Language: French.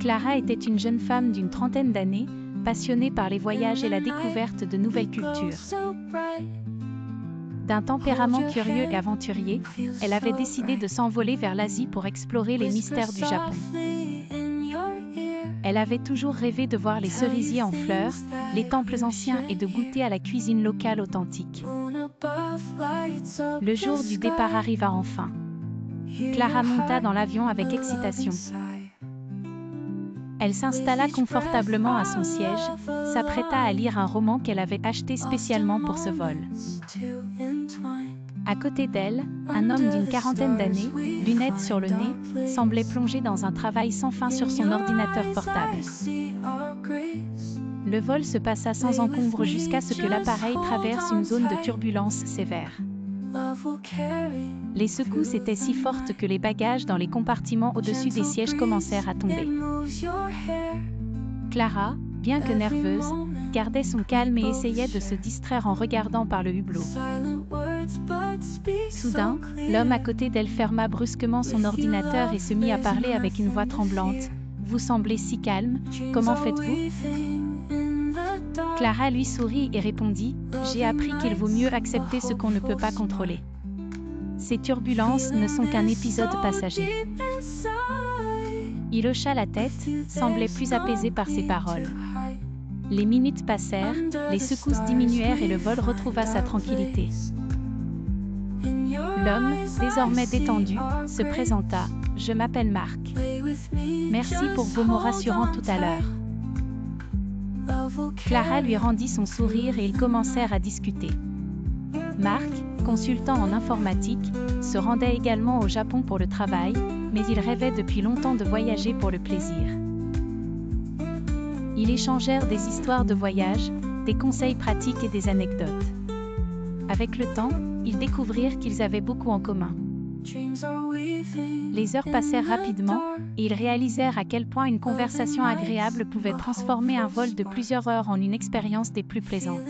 Clara était une jeune femme d'une trentaine d'années, passionnée par les voyages et la découverte de nouvelles cultures. D'un tempérament curieux et aventurier, elle avait décidé de s'envoler vers l'Asie pour explorer les mystères du Japon. Elle avait toujours rêvé de voir les cerisiers en fleurs, les temples anciens et de goûter à la cuisine locale authentique. Le jour du départ arriva enfin. Clara monta dans l'avion avec excitation. Elle s'installa confortablement à son siège, s'apprêta à lire un roman qu'elle avait acheté spécialement pour ce vol. À côté d'elle, un homme d'une quarantaine d'années, lunettes sur le nez, semblait plongé dans un travail sans fin sur son ordinateur portable. Le vol se passa sans encombre jusqu'à ce que l'appareil traverse une zone de turbulence sévère. Les secousses étaient si fortes que les bagages dans les compartiments au-dessus des sièges commencèrent à tomber. Clara, bien que nerveuse, gardait son calme et essayait de se distraire en regardant par le hublot. Soudain, l'homme à côté d'elle ferma brusquement son ordinateur et se mit à parler avec une voix tremblante. « Vous semblez si calme, comment faites-vous » Clara lui sourit et répondit « J'ai appris qu'il vaut mieux accepter ce qu'on ne peut pas contrôler. Ces turbulences ne sont qu'un épisode passager. » Il hocha la tête, semblait plus apaisé par ses paroles. Les minutes passèrent, les secousses diminuèrent et le vol retrouva sa tranquillité. L'homme, désormais détendu, se présenta. « Je m'appelle Marc. Merci pour vos mots rassurants tout à l'heure. » Clara lui rendit son sourire et ils commencèrent à discuter. Marc, consultant en informatique, se rendait également au Japon pour le travail, mais il rêvait depuis longtemps de voyager pour le plaisir. Ils échangèrent des histoires de voyage, des conseils pratiques et des anecdotes. Avec le temps, ils découvrirent qu'ils avaient beaucoup en commun. Les heures passèrent rapidement, et ils réalisèrent à quel point une conversation agréable pouvait transformer un vol de plusieurs heures en une expérience des plus plaisantes.